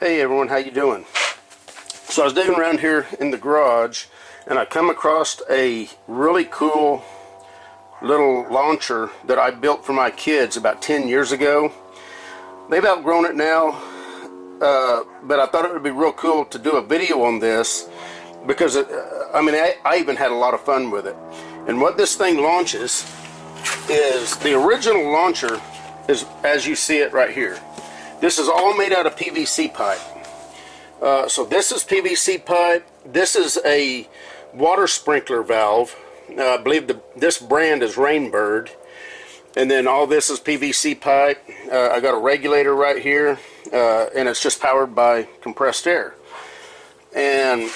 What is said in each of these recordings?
Hey everyone, how you doing? So I was digging around here in the garage and I come across a really cool little launcher that I built for my kids about 10 years ago. They've outgrown it now, but I thought it would be real cool to do a video on this because I even had a lot of fun with it. And what this thing launches is the original launcher is as you see it right here. This is all made out of PVC pipe. So this is PVC pipe. This is a water sprinkler valve. I believe this brand is Rainbird. And then all this is PVC pipe. I got a regulator right here, and it's just powered by compressed air. And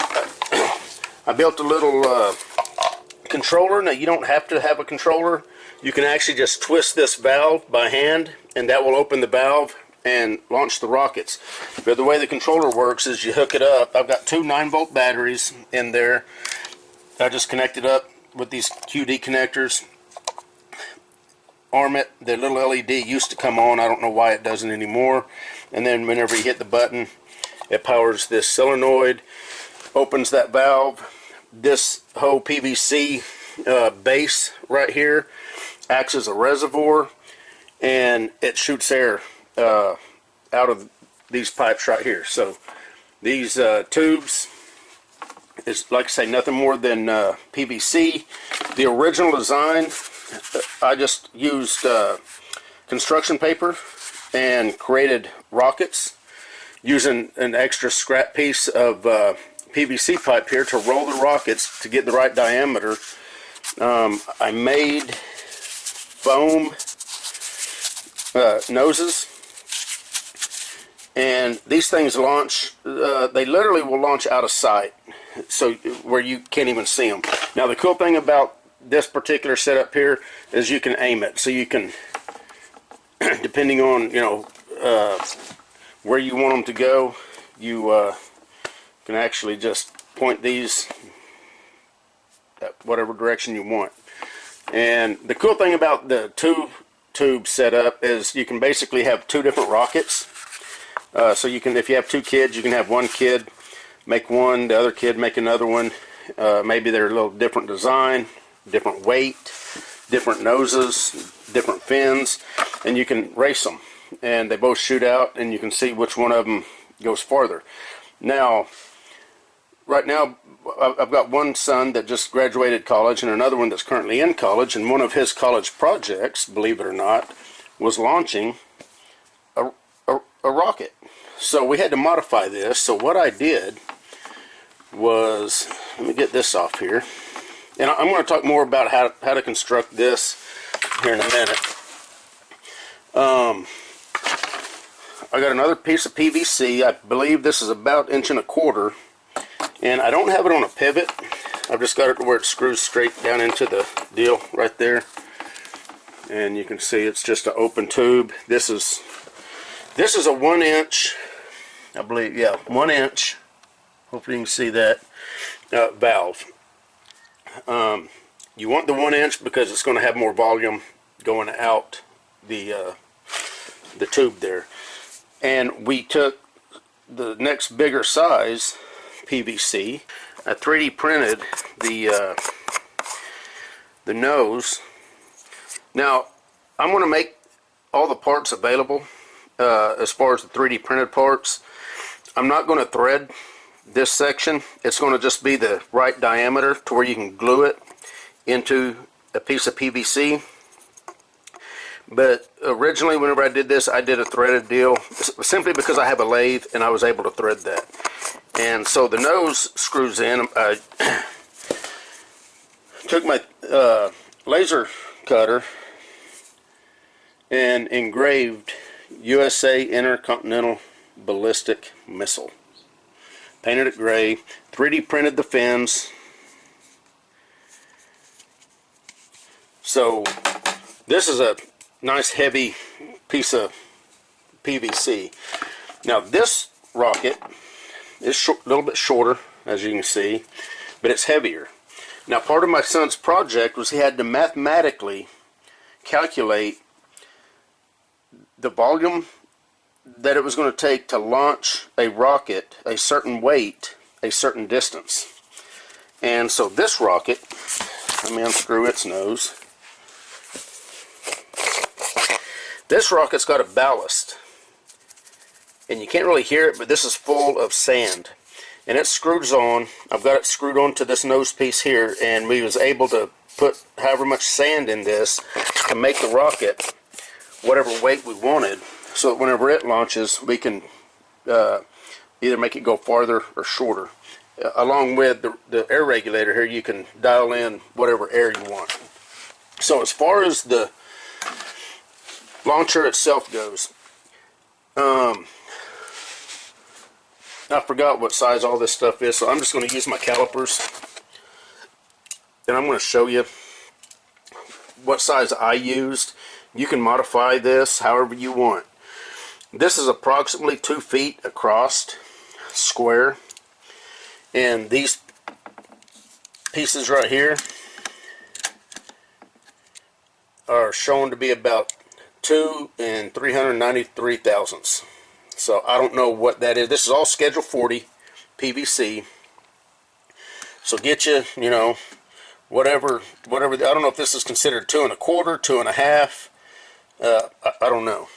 I built a little controller. Now you don't have to have a controller. You can actually just twist this valve by hand, and that will open the valve and launch the rockets. But the way the controller works is you hook it up. I've got two 9-volt batteries in there. I just connect it up with these QD connectors. Arm it. The little LED used to come on. I don't know why it doesn't anymore. And then whenever you hit the button, it powers this solenoid, opens that valve. This whole PVC base right here acts as a reservoir, and it shoots air out of these pipes right here. So these tubes is, like I say, nothing more than PVC. The original design, I just used construction paper and created rockets using an extra scrap piece of PVC pipe here to roll the rockets to get the right diameter. I made foam noses, and these things launch, they literally will launch out of sight, so where you can't even see them. Now the cool thing about this particular setup here is you can aim it, so you can, depending on where you want them to go, you can actually just point these at whatever direction you want. And the cool thing about the tube setup is you can basically have two different rockets. So you can, if you have two kids, you can have one kid make one, the other kid make another one. Maybe they're a little different design, different weight, different noses, different fins, and you can race them. And they both shoot out, and you can see which one of them goes farther. Now, right now, I've got one son that just graduated college and another one that's currently in college, and one of his college projects, believe it or not, was launching a rocket. So we had to modify this. So what I did was, let me get this off here, and I'm going to talk more about how to construct this here in a minute. I got another piece of PVC. I believe this is about 1.25 inches, and I don't have it on a pivot. I've just got it where it screws straight down into the deal right there, and you can see it's just an open tube. This is a 1 inch, I believe, yeah, 1 inch. Hopefully you can see that valve. You want the 1 inch because it's going to have more volume going out the tube there. And we took the next bigger size PVC. I 3D printed the nose. Now I'm going to make all the parts available as far as the 3D printed parts. I'm not going to thread this section. It's going to just be the right diameter to where you can glue it into a piece of PVC. But originally, whenever I did this, I did a threaded deal simply because I have a lathe and I was able to thread that. And so the nose screws in. I took my laser cutter and engraved USA Intercontinental Ballistic Missile. Painted it gray, 3D printed the fins. So this is a nice heavy piece of PVC. Now this rocket is a little bit shorter, as you can see, but it's heavier. Now part of my son's project was he had to mathematically calculate the volume that it was going to take to launch a rocket a certain weight, a certain distance. And so this rocket, let me unscrew its nose. This rocket's got a ballast. And you can't really hear it, but this is full of sand. And it screws on. I've got it screwed onto this nose piece here, and we was able to put however much sand in this to make the rocket whatever weight we wanted, so that whenever it launches, we can either make it go farther or shorter. Along with the air regulator here, you can dial in whatever air you want. So as far as the launcher itself goes, I forgot what size all this stuff is, so I'm just going to use my calipers, and I'm going to show you what size I used. You can modify this however you want. This is approximately 2 feet across, square, and these pieces right here are shown to be about 2 393 thousandths. So I don't know what that is. This is all Schedule 40 PVC. So get you, you know, whatever. I don't know if this is considered 2 1/4, 2 1/2. I don't know.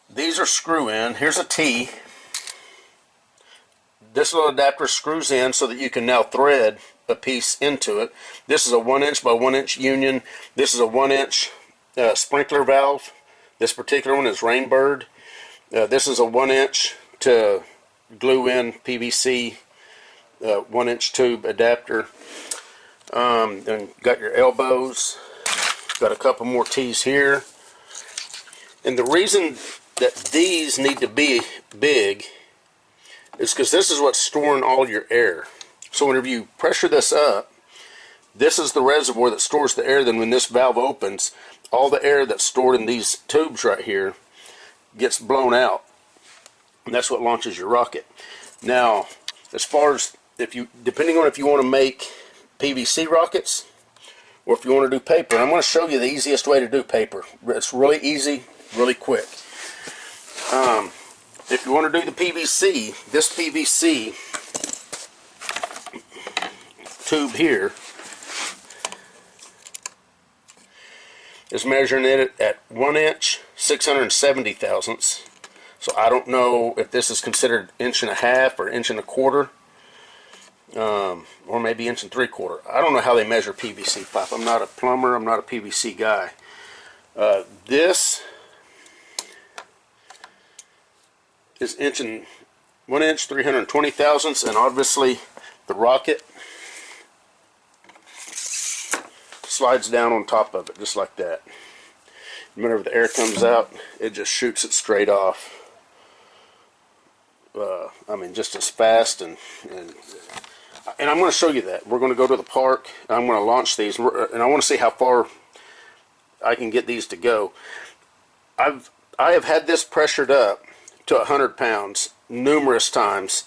These are screw in. Here's a T. This little adapter screws in so that you can now thread a piece into it. This is a 1 inch by 1 inch union. This is a 1 inch sprinkler valve. This particular one is Rainbird. This is a 1 inch to glue in PVC 1 inch tube adapter. And got your elbows. Got a couple more T's here. And the reason that these need to be big is because this is what's storing all your air. So whenever you pressure this up, this is the reservoir that stores the air. Then when this valve opens, all the air that's stored in these tubes right here gets blown out, and that's what launches your rocket. Now, as far as depending on if you want to make PVC rockets or if you want to do paper, I'm going to show you the easiest way to do paper. It's really easy, really quick. If you want to do the PVC, this PVC tube here is measuring it at 1 inch 670 thousandths. So I don't know if this is considered 1 1/2 or 1 1/4, or maybe 1 3/4. I don't know how they measure PVC pipe. I'm not a plumber. I'm not a PVC guy. This is 1 inch 320 thousandths, and obviously the rocket slides down on top of it just like that. Whenever the air comes out, it just shoots it straight off. I mean, just as fast, and I'm going to show you that. We're going to go to the park, and I'm going to launch these, and I want to see how far I can get these to go. I have had this pressured up to 100 pounds numerous times.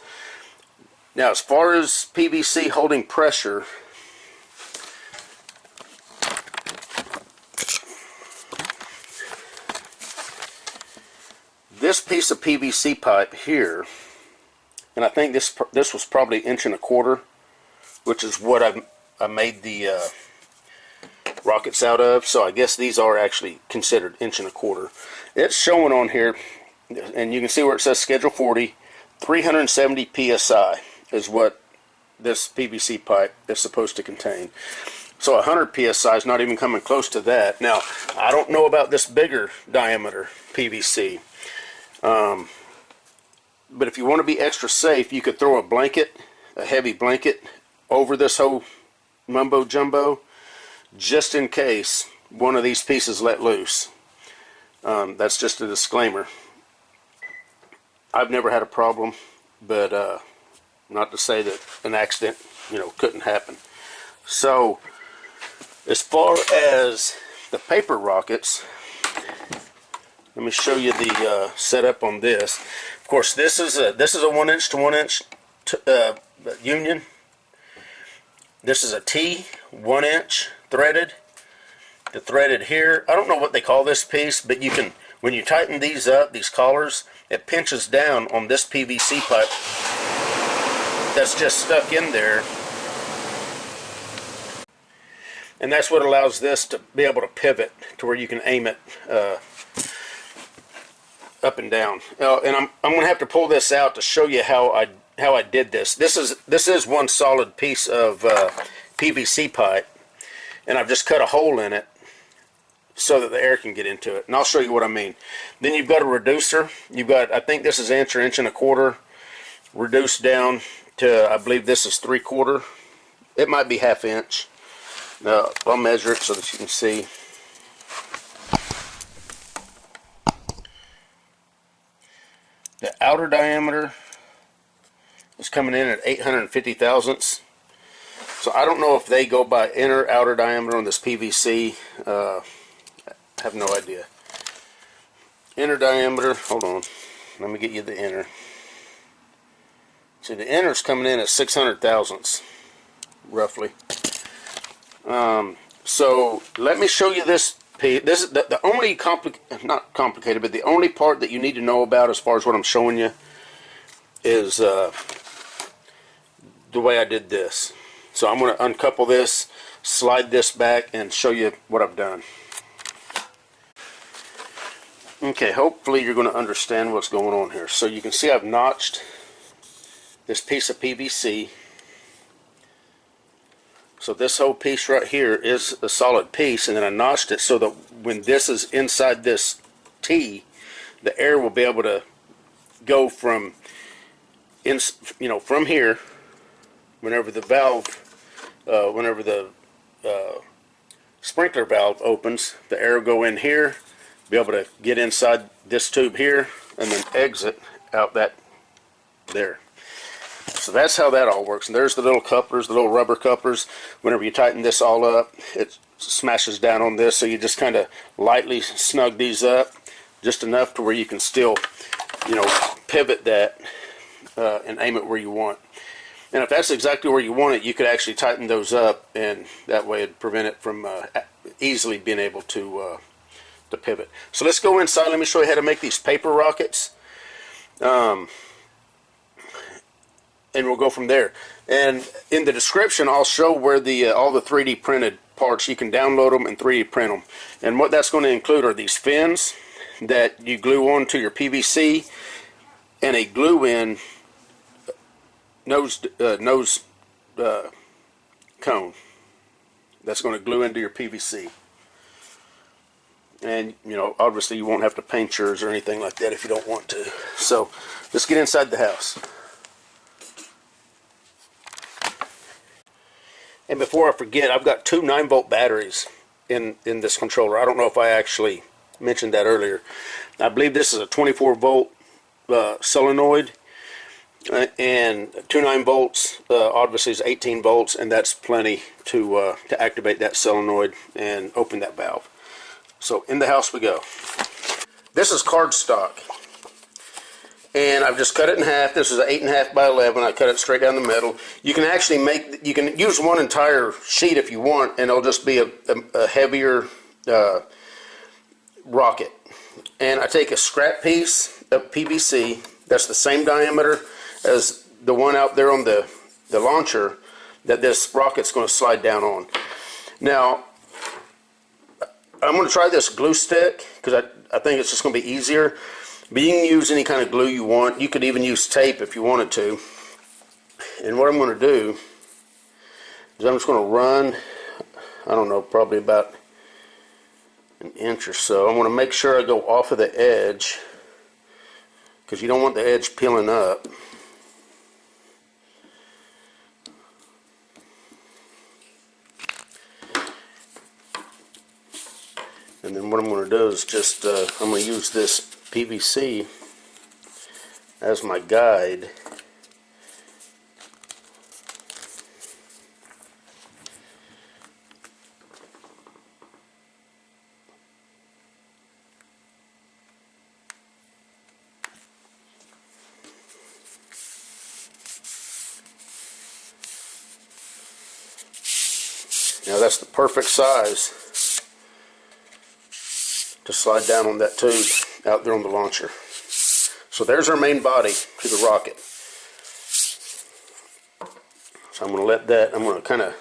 Now, as far as PVC holding pressure, this piece of PVC pipe here, and I think this was probably 1 1/4, which is what I made the rockets out of. So I guess these are actually considered 1 1/4. It's showing on here, and you can see where it says Schedule 40, 370 psi is what this PVC pipe is supposed to contain. So 100 psi is not even coming close to that. Now, I don't know about this bigger diameter PVC. But if you want to be extra safe, you could throw a blanket, a heavy blanket, over this whole mumbo jumbo, just in case one of these pieces let loose. That's just a disclaimer. I've never had a problem, but not to say that an accident, couldn't happen. So, as far as the paper rockets, let me show you the setup on this. Of course, this is a 1 inch to 1 inch union. This is a T, 1 inch threaded. The threaded here, I don't know what they call this piece, but you can, when you tighten these up, these collars, it pinches down on this PVC pipe that's just stuck in there. And that's what allows this to be able to pivot to where you can aim it up and down. And I'm going to have to pull this out to show you how I did this. This is one solid piece of PVC pipe, and I've just cut a hole in it so that the air can get into it. And I'll show you what I mean. Then you've got a reducer. You've got, I think this is inch or inch and a quarter, reduced down to, I believe this is 3/4. It might be 1/2 inch. Now, I'll measure it so that you can see. The outer diameter is coming in at 850 thousandths. So I don't know if they go by inner, outer diameter on this PVC. I have no idea. Inner diameter, hold on. Let me get you the inner. See, the inner's coming in at 600 thousandths, roughly. So let me show you this piece. This is the only not complicated, but the only part that you need to know about as far as what I'm showing you is the way I did this. So I'm going to uncouple this, slide this back, and show you what I've done. Okay, hopefully you're going to understand what's going on here. So you can see I've notched this piece of PVC. So this whole piece right here is a solid piece, and then I notched it so that when this is inside this T, the air will be able to go from from here, whenever the valve, whenever the sprinkler valve opens, the air will go in here, be able to get inside this tube here, and then exit out that there. So that's how that all works. And there's the little couplers, the little rubber couplers. Whenever you tighten this all up, it smashes down on this, so you just kind of lightly snug these up just enough to where you can still, pivot that and aim it where you want. And if that's exactly where you want it, you could actually tighten those up, and that way it'd prevent it from easily being able to pivot. So let's go inside. Let me show you how to make these paper rockets. And we'll go from there. And in the description, I'll show where all the 3D printed parts, you can download them and 3D print them. And what that's going to include are these fins that you glue onto your PVC, and a glue-in nose cone that's going to glue into your PVC. And obviously you won't have to paint yours or anything like that if you don't want to. So let's get inside the house. And before I forget, I've got 2 9-volt batteries in this controller. I don't know if I actually mentioned that earlier. I believe this is a 24-volt solenoid, and 2 9-volts obviously is 18 volts, and that's plenty to activate that solenoid and open that valve. So in the house we go. This is cardstock, and I've just cut it in half. This is an 8.5 by 11. I cut it straight down the middle. You can actually you can use one entire sheet if you want, and it'll just be a heavier rocket. And I take a scrap piece of PVC that's the same diameter as the one out there on the launcher that this rocket's going to slide down on. Now, I'm going to try this glue stick because I think it's just going to be easier. But you can use any kind of glue you want. You could even use tape if you wanted to. And what I'm going to do is I'm just going to run, I don't know, probably about an inch or so. I'm going to make sure I go off of the edge, because you don't want the edge peeling up. And then what I'm going to do is just, I'm going to use this PVC as my guide. Now that's the perfect size to slide down on that tube. out there on the launcher. So there's our main body to the rocket. So I'm going to let that, I'm going to kind of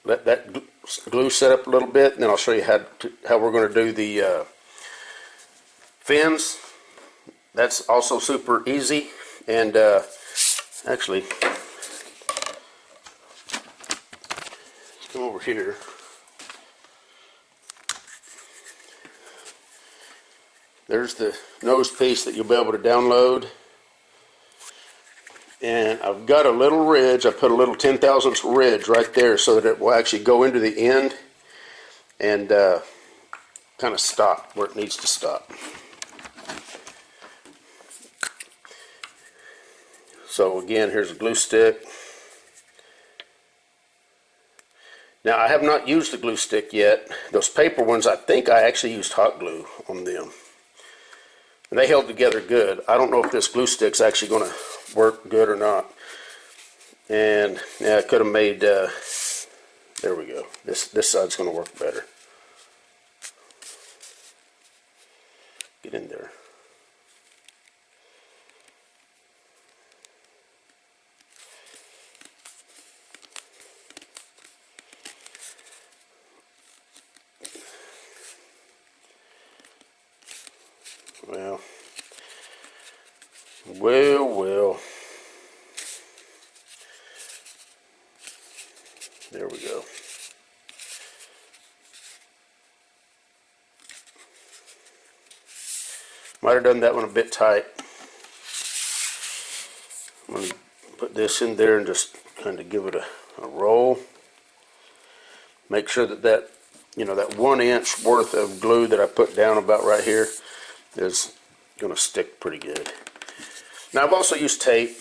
let that glue set up a little bit, and then I'll show you how we're going to do the fins. That's also super easy. And actually, come over here. There's the nose piece that you'll be able to download. And I've got a little ridge. I put a little 10/1000 ridge right there so that it will actually go into the end and kind of stop where it needs to stop. So again, here's a glue stick. Now I have not used the glue stick yet. Those paper ones, I think I actually used hot glue on them. And they held together good. I don't know if this glue stick's actually going to work good or not. And yeah, I could have made, there we go. This side's going to work better. Get in there. Well. There we go. Might have done that one a bit tight. I'm going to put this in there and just kind of give it a roll. Make sure that you know, that 1 inch worth of glue that I put down about right here is going to stick pretty good. Now I've also used tape.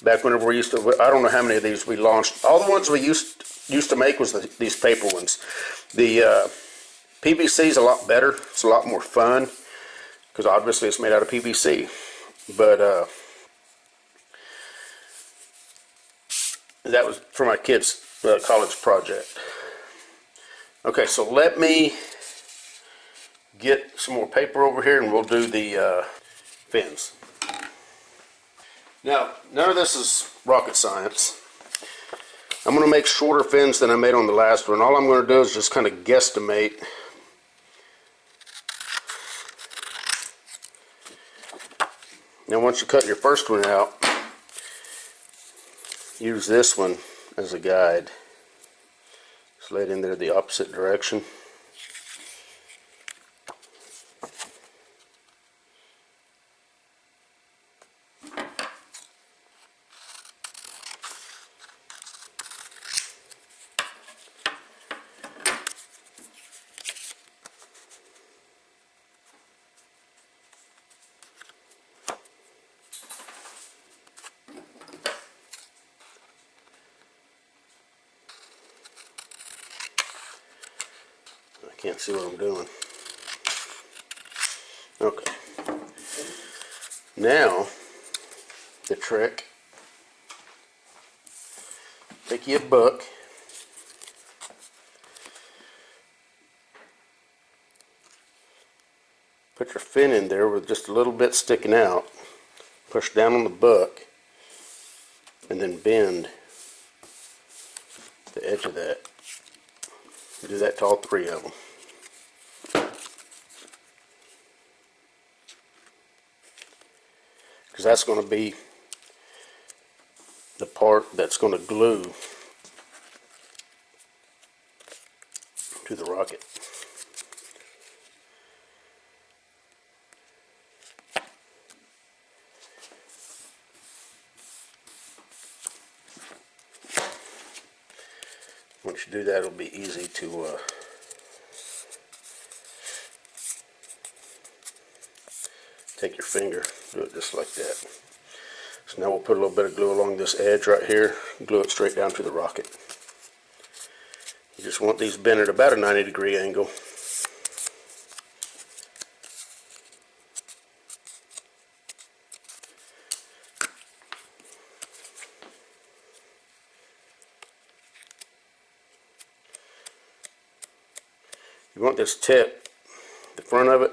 Back whenever we used to, I don't know how many of these we launched. All the ones we used to make was these paper ones. The PVC is a lot better. It's a lot more fun because obviously it's made out of PVC. But that was for my kids' college project. Okay, so let me get some more paper over here and we'll do the fins. Now, none of this is rocket science. I'm going to make shorter fins than I made on the last one. All I'm going to do is just kind of guesstimate. Now, once you cut your first one out, use this one as a guide. Just lay it in there the opposite direction. Can't see what I'm doing. Okay. Now, the trick. Take you a book. Put your fin in there with just a little bit sticking out. Push down on the book. And then bend the edge of that. Do that to all three of them. Because that's going to be the part that's going to glue to the rocket. Once you do that, it'll be easy to take your finger, do it just like that. So now we'll put a little bit of glue along this edge right here, glue it straight down to the rocket. You just want these bent at about a 90-degree angle. You want this tip, the front of it,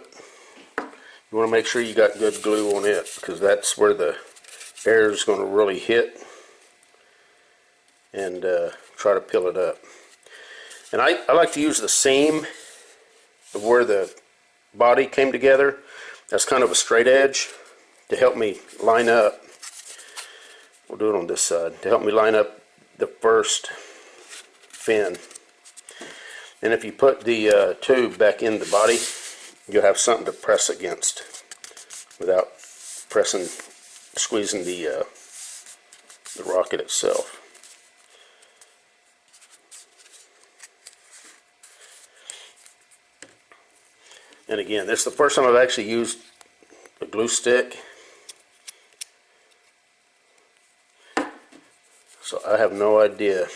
You want to make sure you got good glue on it, because that's where the air is going to really hit, and try to peel it up. And I like to use the seam of where the body came together. That's kind of a straight edge to help me line up. We'll do it on this side to help me line up the first fin. And if you put the tube back in the body, you'll have something to press against without squeezing the rocket itself. And again, this is the first time I've actually used a glue stick, so I have no idea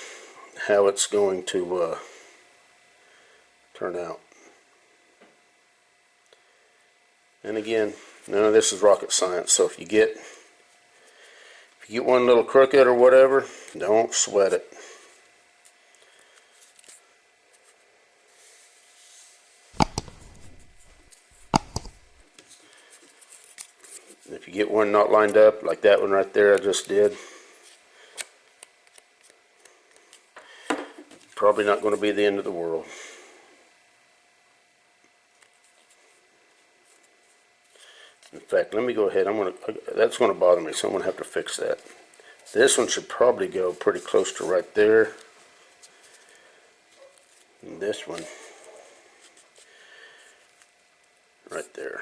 how it's going to turn out. And again, none of this is rocket science, so if you get one little crooked or whatever, don't sweat it. If you get one not lined up, like that one right there I just did, probably not going to be the end of the world. In fact, let me go ahead. That's going to bother me, so I'm going to have to fix that. This one should probably go pretty close to right there. And this one right there.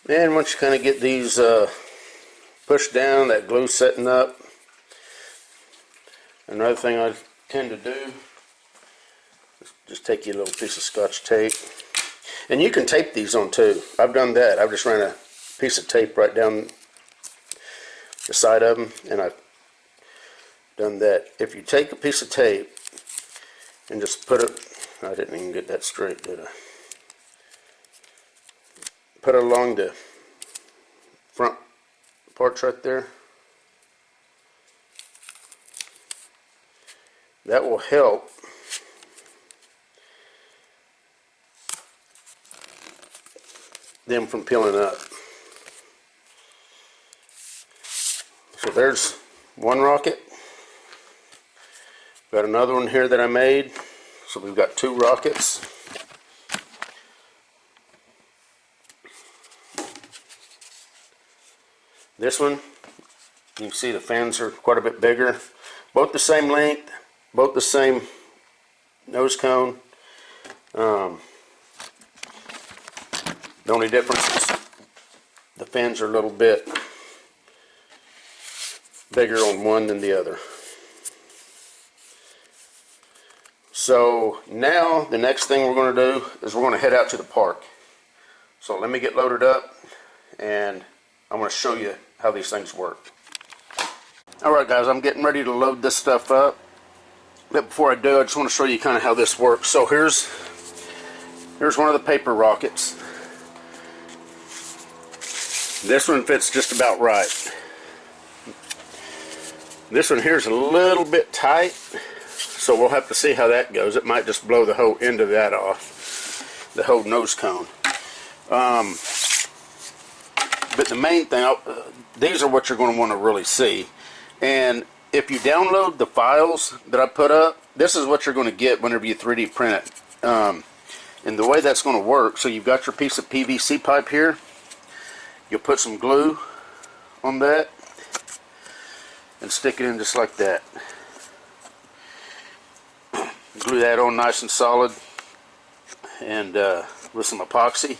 And once you kind of get these pushed down, that glue setting up, another thing I tend to do is just take you a little piece of Scotch tape. And you can tape these on too. I've done that. I've just ran a piece of tape right down the side of them, and I've done that. If you take a piece of tape and just put it, I didn't even get that straight, did I? Put it along the front parts right there. That will help them from peeling up. So there's one rocket. Got another one here that I made. So we've got two rockets. This one, you can see the fins are quite a bit bigger. Both the same length, both the same nose cone. The only difference is the fins are a little bit bigger on one than the other. So now the next thing we're going to do is we're going to head out to the park. So let me get loaded up and I'm going to show you how these things work. Alright guys, I'm getting ready to load this stuff up. But before I do, I just want to show you kind of how this works. So here's one of the paper rockets. This one fits just about right. This one here is a little bit tight, so we'll have to see how that goes. It might just blow the whole end of that off, the whole nose cone. But the main thing, these are what you're going to want to really see. And if you download the files that I put up, this is what you're going to get whenever you 3D print it. And the way that's going to work, so you've got your piece of PVC pipe here. You'll put some glue on that and stick it in just like that. Glue that on nice and solid, and with some epoxy.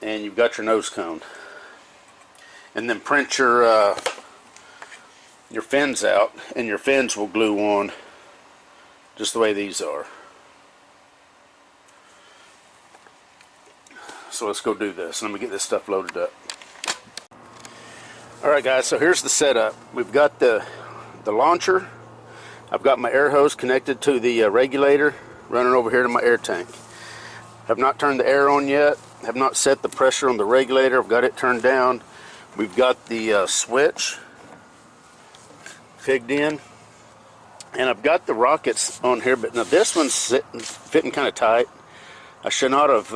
And you've got your nose cone. And then print your fins out, and your fins will glue on just the way these are. So let's go do this. Let me get this stuff loaded up. Alright guys, so here's the setup. We've got the launcher. I've got my air hose connected to the regulator running over here to my air tank. Have not turned the air on yet. Have not set the pressure on the regulator. I've got it turned down. We've got the switch pigged in, and I've got the rockets on here, but now this one's fitting kind of tight. I should not have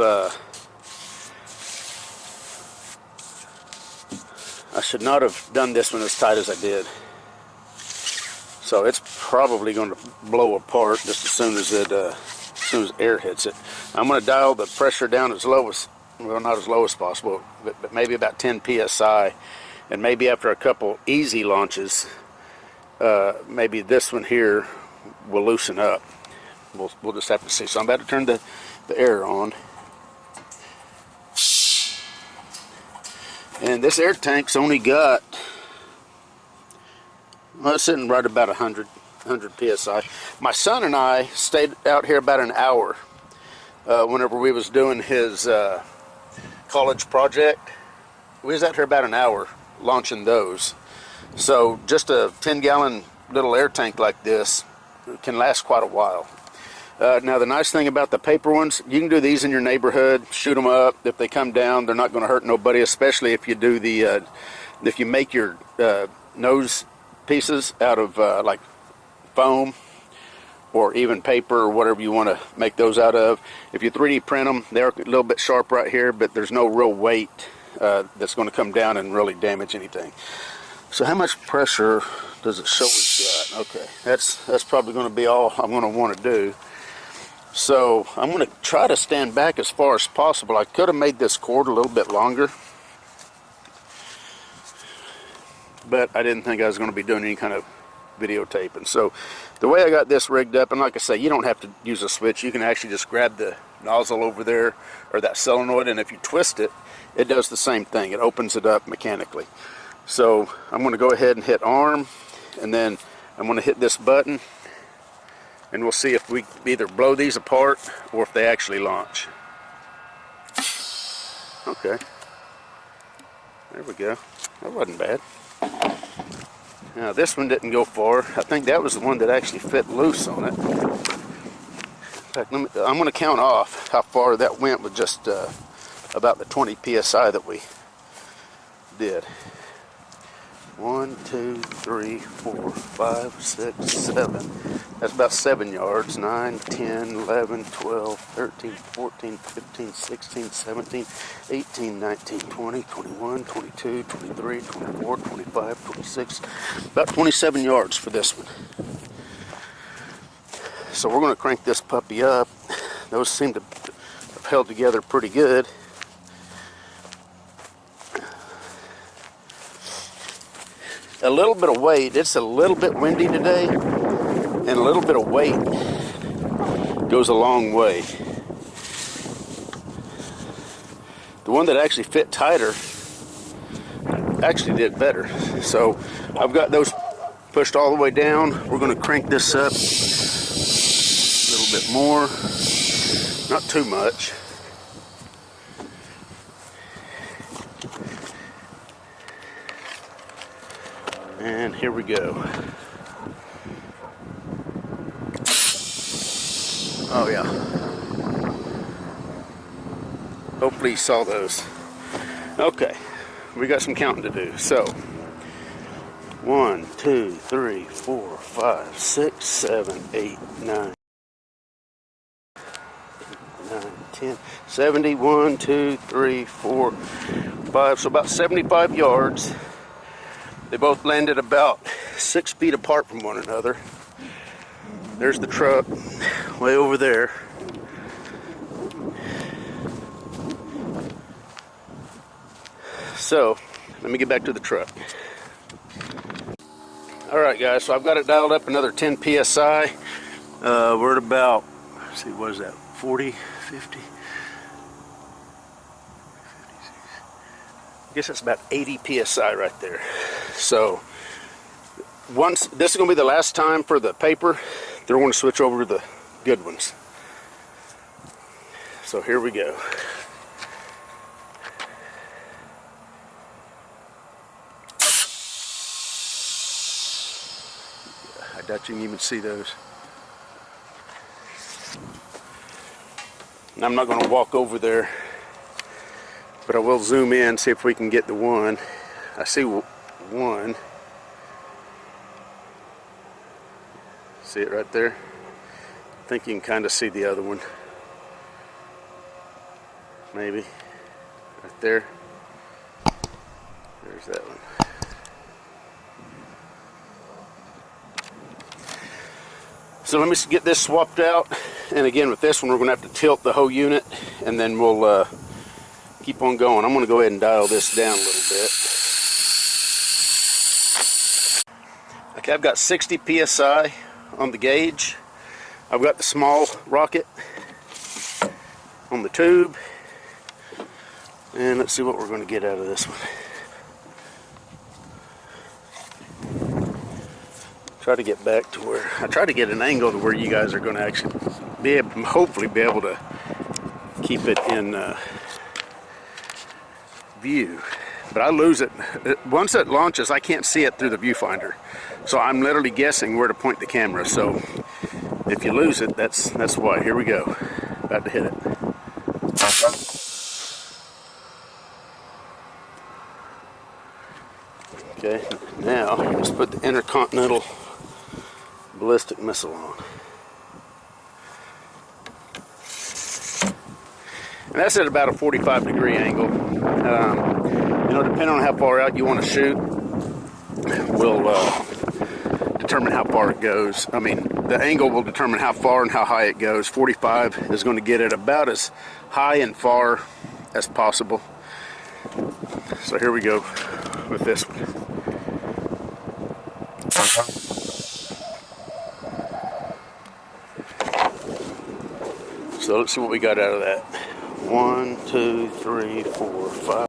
done this one as tight as I did. So it's probably going to blow apart just as soon as air hits it. I'm going to dial the pressure down as low as, well, not as low as possible, but maybe about 10 psi, and maybe after a couple easy launches, maybe this one here will loosen up. We'll just have to see. So I'm about to turn the air on. And this air tank's only got, well, it's sitting right about 100 psi. My son and I stayed out here about an hour whenever we was doing his college project. We was out here about an hour launching those. So just a 10-gallon little air tank like this can last quite a while. Now the nice thing about the paper ones, you can do these in your neighborhood, shoot them up. If they come down, they're not going to hurt nobody, especially if you do the, if you make your nose pieces out of like foam or even paper or whatever you want to make those out of. If you 3D print them, they're a little bit sharp right here, but there's no real weight that's going to come down and really damage anything. So how much pressure does it show we've got? Okay, that's probably going to be all I'm going to want to do. So I'm going to try to stand back as far as possible. I could have made this cord a little bit longer, but I didn't think I was going to be doing any kind of videotaping. So the way I got this rigged up, and like I say, you don't have to use a switch. You can actually just grab the nozzle over there, or that solenoid, and if you twist it, it does the same thing. It opens it up mechanically. So I'm going to go ahead and hit arm, and then I'm going to hit this button, and we'll see if we either blow these apart or if they actually launch. Okay, there we go. That wasn't bad. Now this one didn't go far. I think that was the one that actually fit loose on it. In fact, I'm going to count off how far that went with just about the 20 psi that we did. 1, 2, 3, 4, 5, 6, 7. That's about 7 yards. 9, 10, 11, 12, 13, 14, 15, 16, 17, 18, 19, 20, 21, 22, 23, 24, 25, 26. About 27 yards for this one. So we're going to crank this puppy up. Those seem to have held together pretty good. A little bit of weight. It's a little bit windy today, and a little bit of weight goes a long way. The one that actually fit tighter actually did better. So I've got those pushed all the way down. We're going to crank this up a little bit more, not too much. And here we go. Oh yeah. Hopefully you saw those. Okay, we got some counting to do. So 1, 2, 3, 4, 5, 6, 7, 8, 9, 10, 70, 1, 2, 3, 4, 5. So about 75 yards. They both landed about 6 feet apart from one another. There's the truck way over there. So let me get back to the truck. Alright guys, so I've got it dialed up another 10 psi. We're at about, let's see, what is that, 40, 50? I guess that's about 80 psi right there. So once this is going to be the last time for the paper, they're going to switch over to the good ones. So here we go. I doubt you can even see those. I'm not going to walk over there, but I will zoom in, see if we can get the one. I see one. See it right there? I think you can kind of see the other one. Maybe. Right there. There's that one. So let me get this swapped out. And again, with this one, we're going to have to tilt the whole unit, and then we'll keep on going. I'm going to go ahead and dial this down a little bit. Okay, I've got 60 psi on the gauge. I've got the small rocket on the tube. And let's see what we're going to get out of this one. Try to get back to where, I try to get an angle to where you guys are going to actually be able, hopefully be able to keep it in view. But I lose it. Once it launches, I can't see it through the viewfinder. So I'm literally guessing where to point the camera. So if you lose it, that's why. Here we go. About to hit it. Okay, now let's put the intercontinental ballistic missile on. And that's at about a 45-degree angle. You know, depending on how far out you want to shoot, will determine how far it goes. I mean, the angle will determine how far and how high it goes. 45 is going to get it about as high and far as possible. So here we go with this one. So let's see what we got out of that. 1, 2, 3, 4, 5,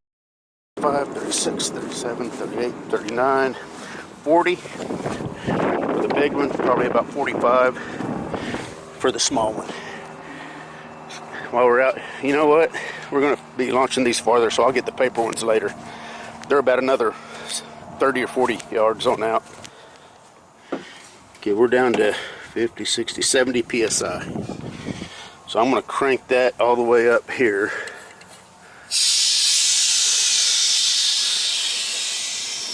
36, 37, 38, 39, 40 for the big one, probably about 45 for the small one. While we're out, you know what? We're going to be launching these farther, so I'll get the paper ones later. They're about another 30 or 40 yards on out. Okay, we're down to 50, 60, 70 psi. So I'm going to crank that all the way up here.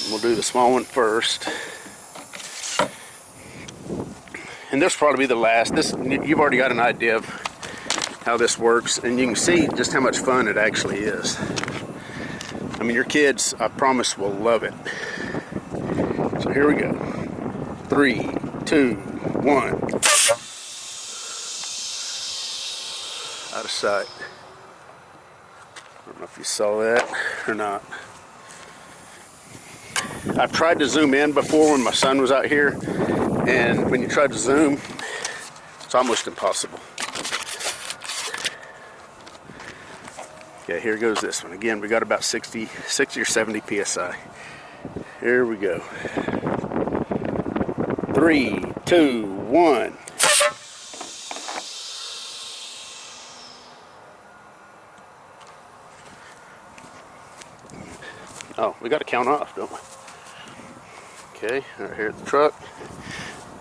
We'll do the small one first. And this will probably be the last. You've already got an idea of how this works, and you can see just how much fun it actually is. I mean, your kids, I promise, will love it. So here we go. 3, 2, 1. Out of sight. I don't know if you saw that or not. I've tried to zoom in before when my son was out here, and when you try to zoom, it's almost impossible. Okay, here goes this one. Again, we got about 60 or 70 psi. Here we go. 3, 2, 1. Oh, we got to count off, don't we? Okay, right here at the truck.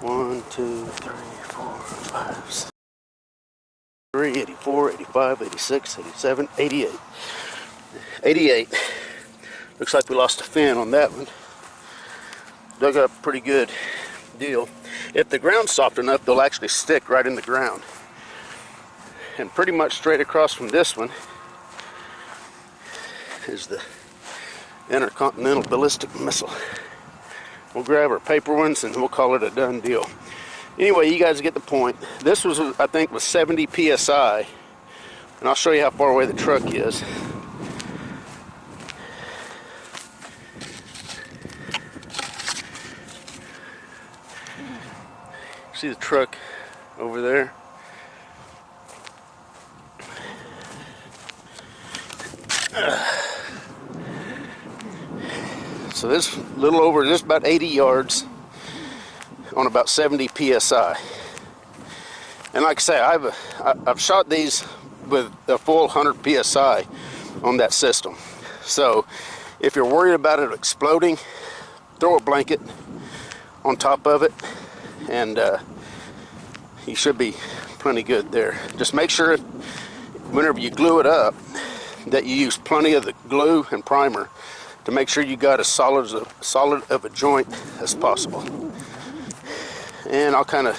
1, 2, 3, 4, 5, 6, 83, 84, 85, 86, 87, 88. 88. Looks like we lost a fin on that one. Dug up a pretty good deal. If the ground's soft enough, they'll actually stick right in the ground. And pretty much straight across from this one is the intercontinental ballistic missile. We'll grab our paper ones and we'll call it a done deal. Anyway, you guys get the point. This was, I think, was 70 psi, and I'll show you how far away the truck is. See the truck over there? So this little over, just about 80 yards on about 70 psi. And like I say, I've shot these with a full 100 psi on that system. So if you're worried about it exploding, throw a blanket on top of it, and you should be plenty good there. Just make sure whenever you glue it up, that you use plenty of the glue and primer to make sure you got as solid of a joint as possible. And I'll kind of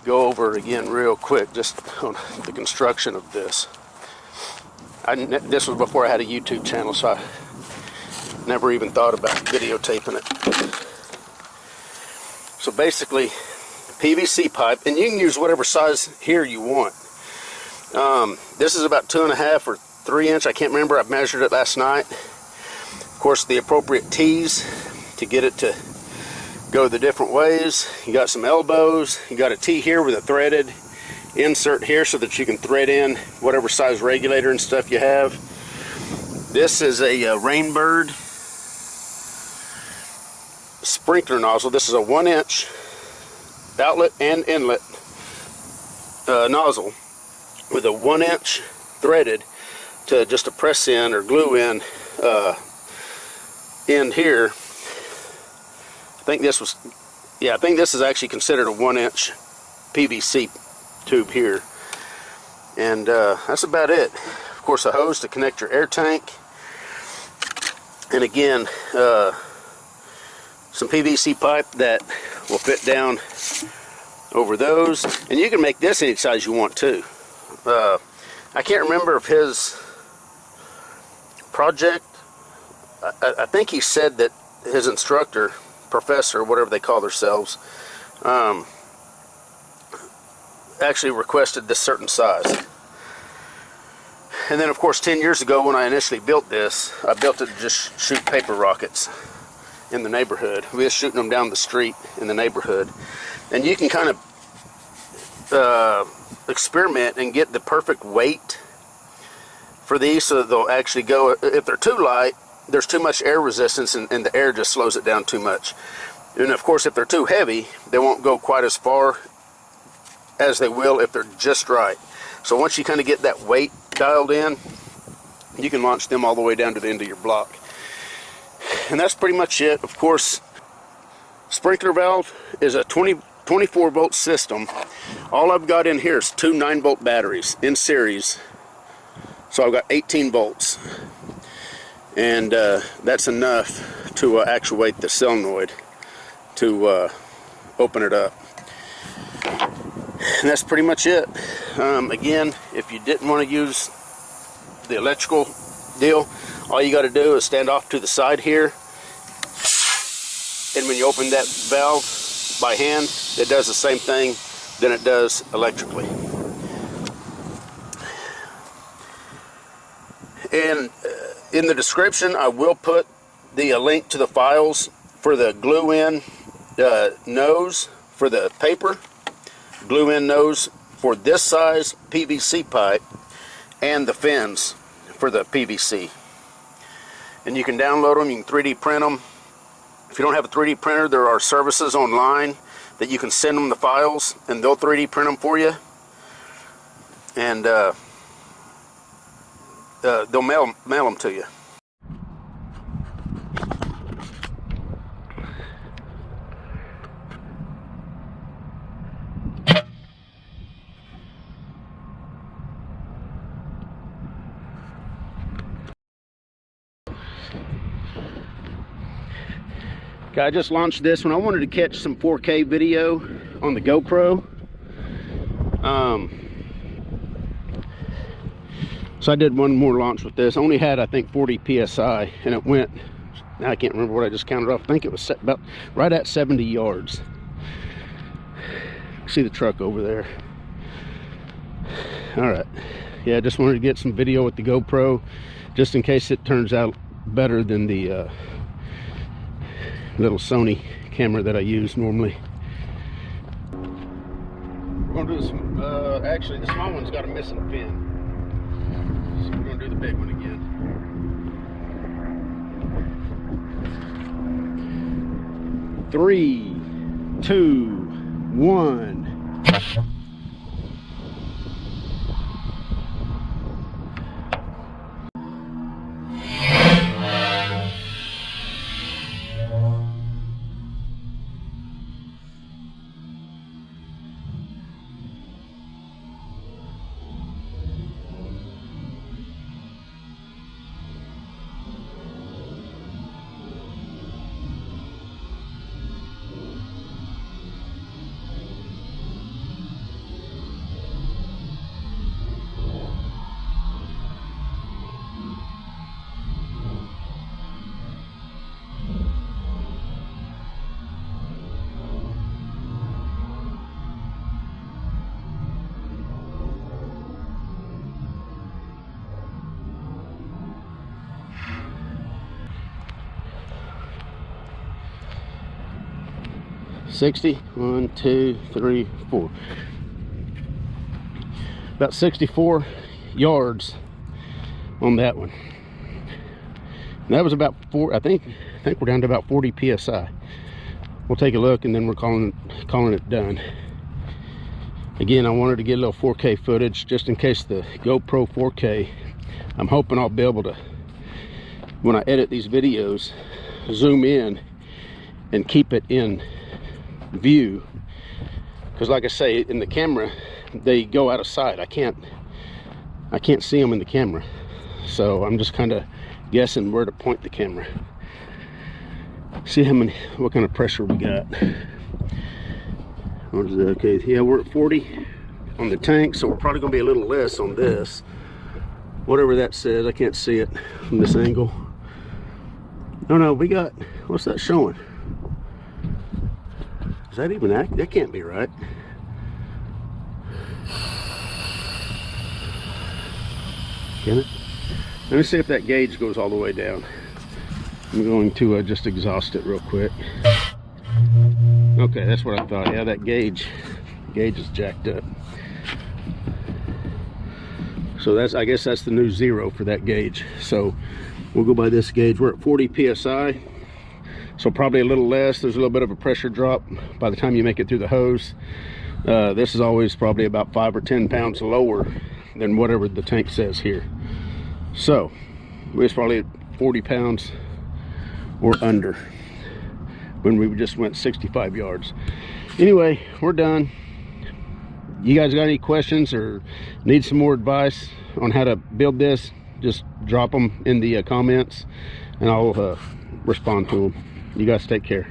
go over it again real quick, just on the construction of this. This was before I had a YouTube channel, so I never even thought about videotaping it. So basically, PVC pipe, and you can use whatever size here you want. This is about 2.5 or 3 inch. I can't remember. I measured it last night. Of course, the appropriate tees to get it to go the different ways. You got some elbows. You got a tee here with a threaded insert here so that you can thread in whatever size regulator and stuff you have. This is a Rainbird sprinkler nozzle. This is a 1-inch outlet and inlet nozzle with a 1-inch threaded to just to press in or glue in here. I think this is actually considered a 1-inch PVC tube here, and that's about it. Of course, a hose to connect your air tank, and again some PVC pipe that will fit down over those, and you can make this any size you want too. I can't remember if his project, I think he said that his instructor, professor, whatever they call themselves, actually requested this certain size. And then of course 10 years ago when I initially built this, I built it to just shoot paper rockets in the neighborhood. We were shooting them down the street in the neighborhood, and you can kind of experiment and get the perfect weight for these so that they'll actually go. If they're too light, there's too much air resistance, and the air just slows it down too much. And of course, if they're too heavy, they won't go quite as far as they will if they're just right. So once you kind of get that weight dialed in, you can launch them all the way down to the end of your block. And that's pretty much it. Of course, sprinkler valve is a 24 volt system. All I've got in here is 2 9-volt batteries in series. So I've got 18 volts. And that's enough to actuate the solenoid to open it up. And that's pretty much it. Again, if you didn't want to use the electrical deal, all you got to do is stand off to the side here, and when you open that valve by hand, it does the same thing than it does electrically. And in the description, I will put the link to the files for the glue-in nose for the paper, glue-in nose for this size PVC pipe, and the fins for the PVC. And you can download them, you can 3D print them. If you don't have a 3D printer, there are services online that you can send them the files and they'll 3D print them for you. And they'll mail them to you. Okay, I just launched this one. I wanted to catch some 4K video on the GoPro. So I did one more launch with this. I only had, I think, 40 PSI, and it went, now I can't remember what I just counted off. I think it was about right at 70 yards. See the truck over there. All right. Yeah, I just wanted to get some video with the GoPro, just in case it turns out better than the little Sony camera that I use normally. We're going to do some, actually the small one's got a missing fin. So we're going to do the big one again. 3, 2, 1. 60, 1, 2, 3, 4. About 64 yards on that one. And that was about 4. I think we're down to about 40 psi. We'll take a look and then we're calling it done. Again, I wanted to get a little 4K footage just in case the GoPro 4K. I'm hoping I'll be able to, when I edit these videos, zoom in and keep it in view, because like I say, in the camera they go out of sight. I can't see them in the camera, so I'm just kind of guessing where to point the camera. See what kind of pressure we got. What is that? Okay, yeah, we're at 40 on the tank, so we're probably gonna be a little less on this, whatever that says. I can't see it from this angle. No, we got, what's that showing? Is that even accurate? That can't be right. Can it? Let me see if that gauge goes all the way down. I'm going to just exhaust it real quick. Okay, that's what I thought. Yeah, that gauge is jacked up. So that's, I guess that's the new 0 for that gauge. So we'll go by this gauge. We're at 40 psi. So probably a little less. There's a little bit of a pressure drop by the time you make it through the hose. This is always probably about 5 or 10 pounds lower than whatever the tank says here. So we're probably at 40 pounds or under when we just went 65 yards. Anyway, we're done. You guys got any questions or need some more advice on how to build this, just drop them in the comments and I'll respond to them. You guys take care.